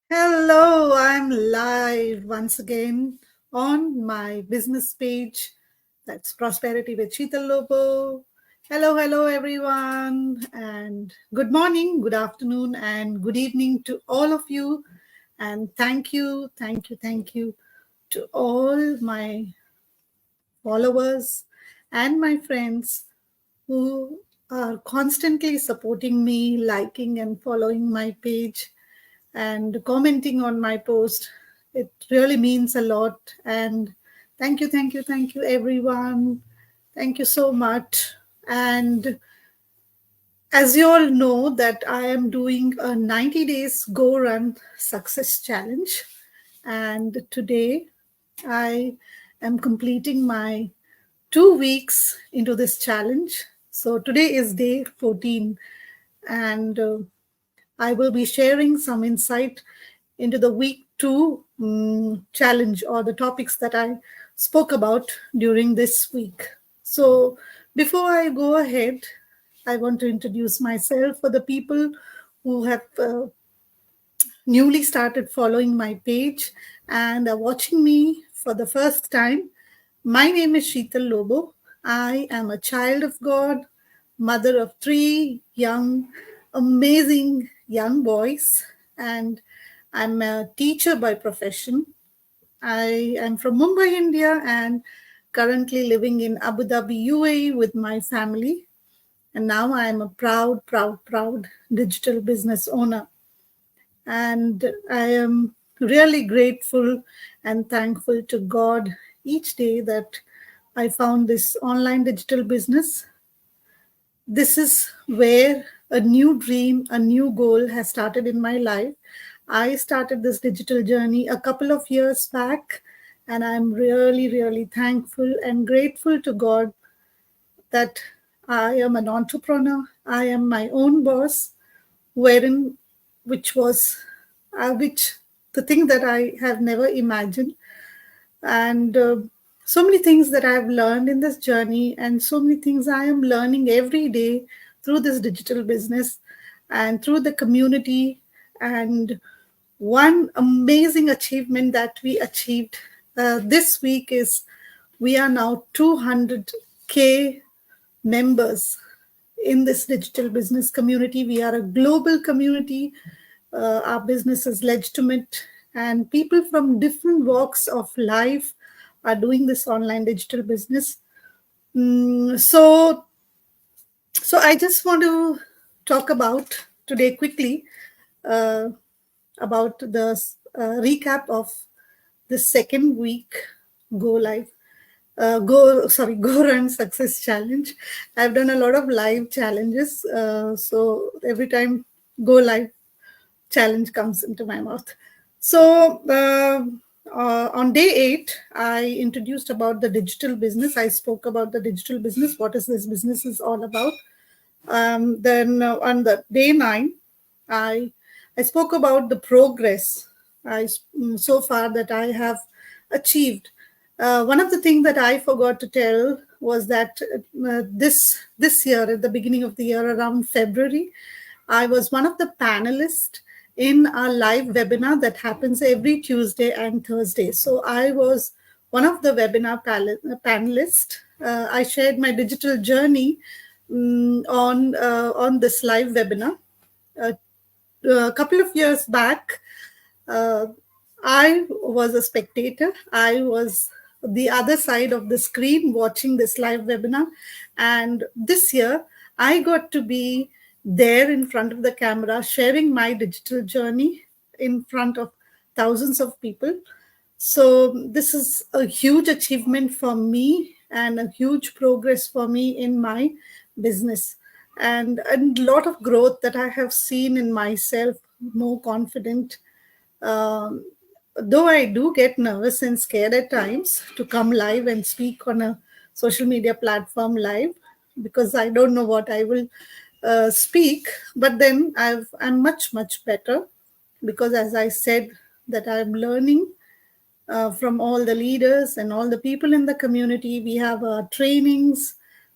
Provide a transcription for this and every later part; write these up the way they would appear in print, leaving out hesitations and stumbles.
Hello, I'm live once again on my business page. That's Prosperity with Sheetal Lobo. Hello, everyone, and good morning, good afternoon, and good evening to all of you. And thank you to all my followers and my friends who are constantly supporting me, liking and following my page and commenting on my post. It really means a lot. And thank you, everyone. Thank you so much. And as you all know, that I am doing a 90 days Go Run Success Challenge. And today I am completing my 2 weeks into this challenge. So today is day 14. And I will be sharing some insight into the week two challenge or the topics that I spoke about during this week. So, before I go ahead, I want to introduce myself for the people who have newly started following my page and are watching me for the first time. My name is Sheetal Lobo. I am a child of God, mother of three young, amazing young boys, and I'm a teacher by profession. I am from Mumbai, India, and currently living in Abu Dhabi, UAE with my family. And now I am a proud digital business owner. And I am really grateful and thankful to God each day that I found this online digital business. This is where a new dream, a new goal has started in my life. I started this digital journey a couple of years back, and I'm really thankful and grateful to God that I am an entrepreneur. I am my own boss, wherein which was which the thing that I have never imagined, and so many things that I've learned in this journey, and so many things I am learning every day through this digital business and through the community. And one amazing achievement that we achieved this week is we are now 200K members in this digital business community. We are a global community. Our business is legitimate, and people from different walks of life are doing this online digital business. So I just want to talk about today quickly uh, about the recap of the second week go live go run success challenge. I've done a lot of live challenges, so every time go live challenge comes into my mouth. So on day 8 I introduced about the digital business. I spoke about the digital business, what is this business is all about. Then on the day 9 i I spoke about the progress so far that I have achieved. One of the things that I forgot to tell was that this year, at the beginning of the year, around February, I was one of the panelists in a live webinar that happens every Tuesday and Thursday. So I was one of the webinar panelists. I shared my digital journey on this live webinar. Uh, a couple of years back, uh, I was a spectator. I was the other side of the screen watching this live webinar. And this year, I got to be there in front of the camera, sharing my digital journey in front of thousands of people. So, this is a huge achievement for me and a huge progress for me in my business, and a lot of growth that I have seen in myself, more confident. um, though I do get nervous and scared at times to come live and speak on a social media platform live, because I don't know what I will speak. But then I'm much better, because as I said, that I'm learning from all the leaders and all the people in the community. We have trainings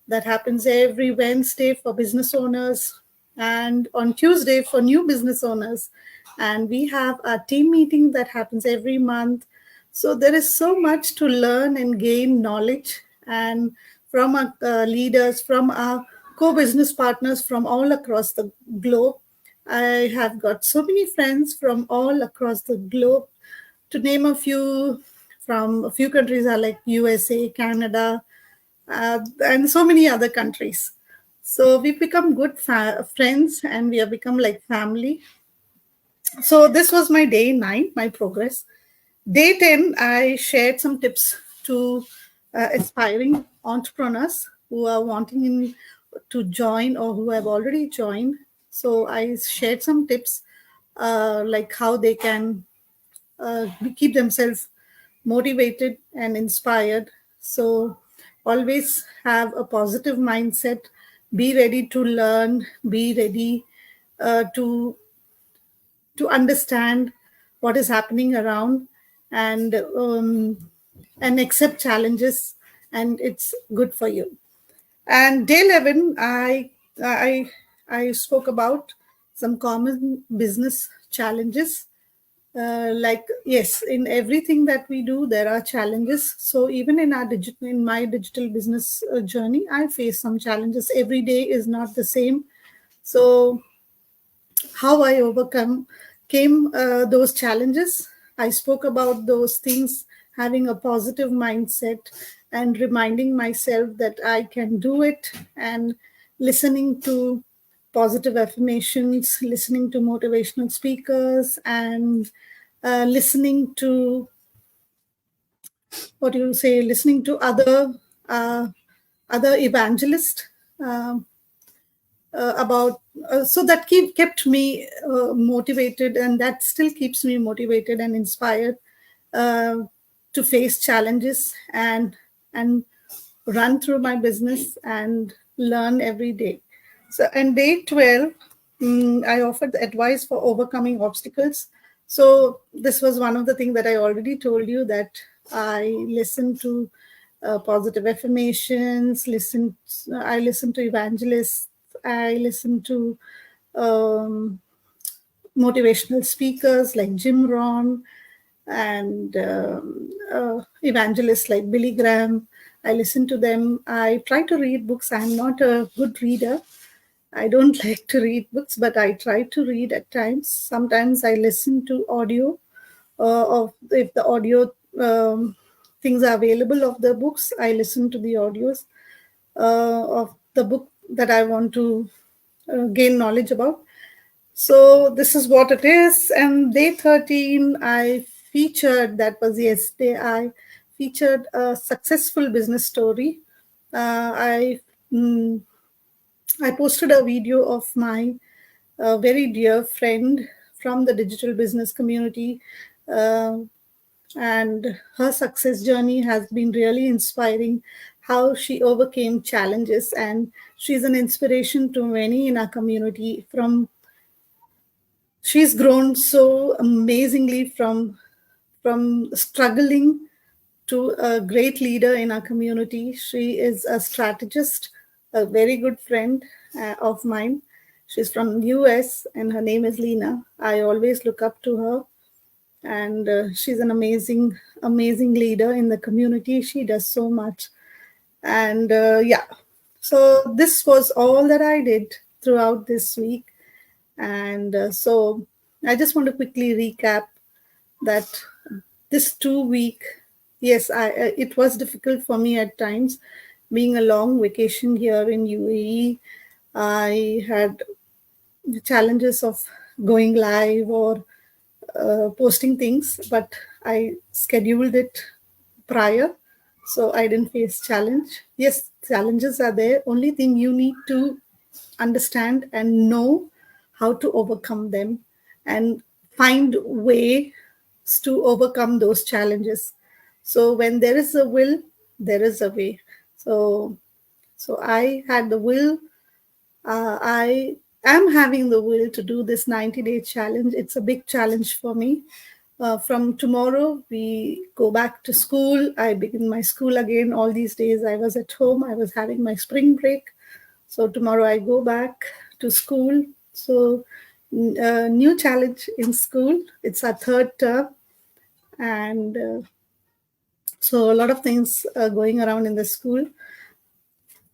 that happens every Wednesday for business owners and on Tuesday for new business owners. and we have a team meeting that happens every month. So there is so much to learn and gain knowledge, and from our leaders, from our co-business partners from all across the globe. I have got so many friends from all across the globe. To name a few, from a few countries are like USA, Canada, and so many other countries. So we've become good friends, and we have become like family. So this was my day 9, my progress. Day 10, I shared some tips to aspiring entrepreneurs who are to join or who have already joined. So I shared some tips like how they can keep themselves motivated and inspired. So always have a positive mindset, be ready to learn, be ready uh, to to understand what is happening around, and accept challenges, and it's good for you. And day 11, I spoke about some common business challenges. Like, yes, in everything that we do there are challenges. So even in my digital business journey, I face some challenges. Every day is not the same. So how I overcome came those challenges. I spoke about those things, having a positive mindset and reminding myself that I can do it, and listening to positive affirmations, listening to motivational speakers, and listening to what you say, listening to uh, other evangelists. Um about so that kept me motivated, and that still keeps me motivated and inspired uh, to face challenges and run through my business and learn every day. So and day 12, I offered the advice for overcoming obstacles. So this was one of the things that I already told you, that I listened to positive affirmations, I listened to evangelists, I listened to um, motivational speakers like Jim Rohn, and evangelists like Billy Graham. I listen to them. I try to read books. I'm not a good reader. I don't like to read books, but I try to read at times. Sometimes I listen to audio, of if the audio things are available of the books. I listen to the audios of the book that I want to gain knowledge about. So this is what it is. And day 13, I featured, that was yesterday, I featured a successful business story. Uh, I mm, I posted a video of my very dear friend from the digital business community, uh, and her success journey has been really inspiring. How she overcame challenges, and she's an inspiration to many in our community. From She's grown so amazingly from struggling to a great leader in our community. She is a strategist, a very good friend of mine. She's from US, and her name is Lena. I always look up to her, and she's an amazing leader in the community. She does so much. And yeah, so this was all that I did throughout this week. And so I just want to quickly recap that this 2 week, yes, it was difficult for me at times, being a long vacation here in UAE. I had challenges of going live or posting things, but I scheduled it prior, so I didn't face challenge. Yes, challenges are there. Only thing, you need to understand and know how to overcome them, and find ways to overcome those challenges. So when there is a will, there is a way. So I had the will. I am having the will to do this 90-day challenge. It's a big challenge for me. From tomorrow, we go back to school. I begin my school again. All these days I was at home. I was having my spring break. So tomorrow I go back to school. So new challenge in school. It's our third term, and so a lot of things are going around in the school.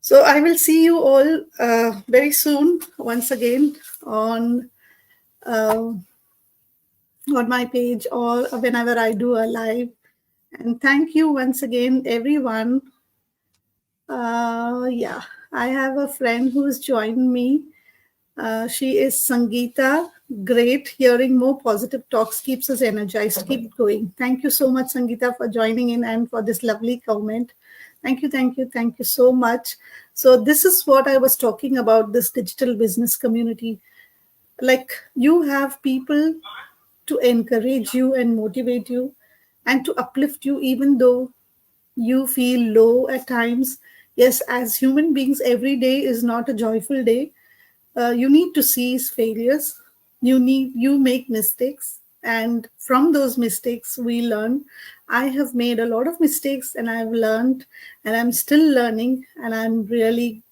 So I will see you all very soon once again on uh, on my page or whenever I do a live. And thank you once again, everyone. Yeah, I have a friend who's joined me. She is Sangeeta. Great. Hearing more positive talks keeps us energized. Keep going. Thank you so much, Sangeeta, for joining in and for this lovely comment. Thank you, thank you, thank you so much. So, this is what I was talking about, this digital business community. Like, you have people to encourage you and motivate you and to uplift you, even though you feel low at times. Yes, as human beings, every day is not a joyful day. You need to seize failures. You make mistakes, and from those mistakes we learn. I have made a lot of mistakes, and I've learned, and I'm still learning, and I'm really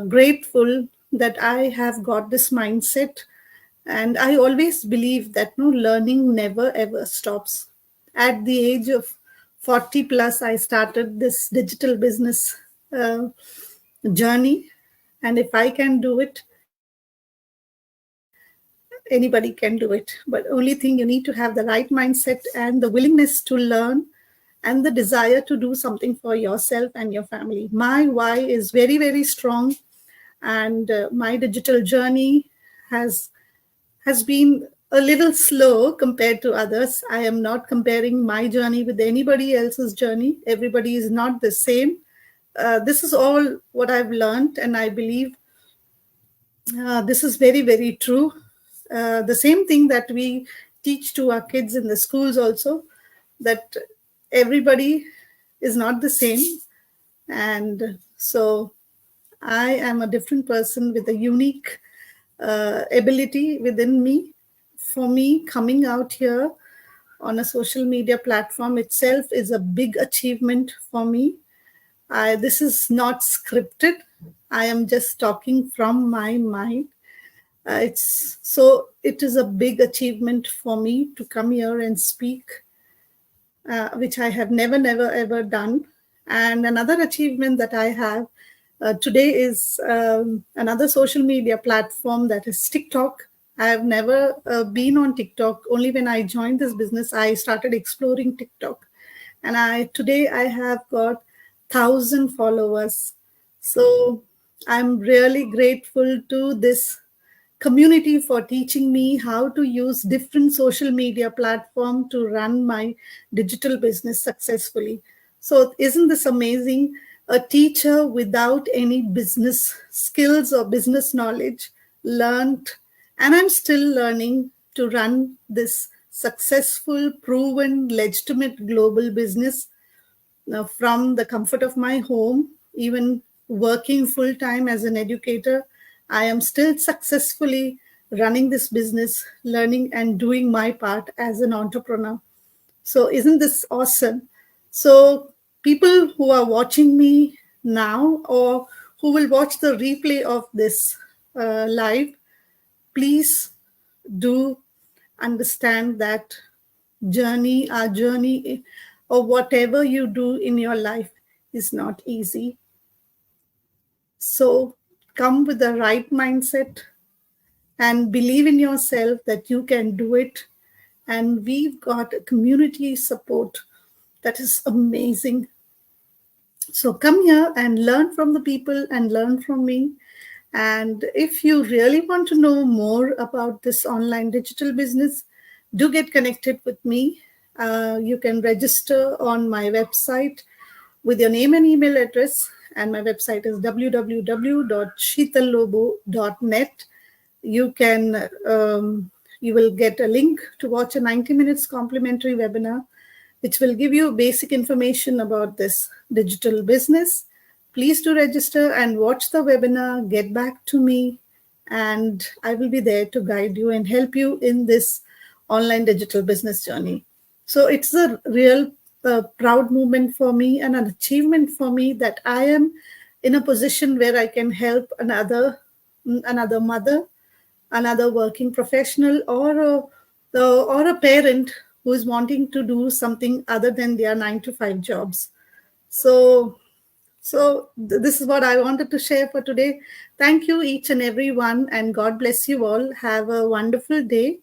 grateful that I have got this mindset. And I always believe that no, learning never ever stops. At the age of 40 plus, I started this digital business uh, journey. And if I can do it, anybody can do it. But only thing, you need to have the right mindset and the willingness to learn and the desire to do something for yourself and your family. My why is very, very strong, and my digital journey has has been a little slow compared to others. I am not comparing my journey with anybody else's journey. Everybody is not the same. This is all what I've learned, and I believe this is very, very true. The same thing that we teach to our kids in the schools also, that everybody is not the same. And so I am a different person with a unique ability within me. For me, coming out here on a social media platform itself is a big achievement for me. This is not scripted. I am just talking from my mind. It is a big achievement for me to come here and speak, which I have never, never, ever done. And another achievement that I have today is another social media platform, that is TikTok. I have never been on TikTok. Only when I joined this business, I started exploring TikTok. And today I have got 1,000 followers. So I'm really grateful to this community for teaching me how to use different social media platform to run my digital business successfully. So isn't this amazing? A teacher without any business skills or business knowledge learned, and I'm still learning to run this successful, proven, legitimate global business now, from the comfort of my home, even working full time as an educator, I am still successfully running this business, learning and doing my part as an entrepreneur. So, isn't this awesome? So, people who are watching me now or who will watch the replay of this live, please do understand that our journey, or whatever you do in your life is not easy. So come with the right mindset and believe in yourself that you can do it. And we've got a community support that is amazing. So come here and learn from the people and learn from me. And if you really want to know more about this online digital business, do get connected with me. You can register on my website with your name and email address. And my website is www.sheetallobo.net. You can you will get a link to watch a 90 minutes complimentary webinar, which will give you basic information about this digital business. Please do register and watch the webinar. Get back to me, and I will be there to guide you and help you in this online digital business journey. So it's a real proud moment for me and an achievement for me that I am in a position where I can help another mother another working professional, or a parent who is wanting to do something other than their 9 to 5 jobs. So this is what I wanted to share for today. Thank you, each and every one, and God bless you all. Have a wonderful day,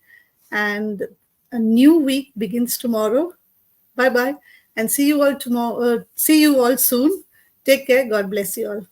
and a new week begins tomorrow. Bye bye, and see you all tomorrow. See you all soon. Take care. God bless you all.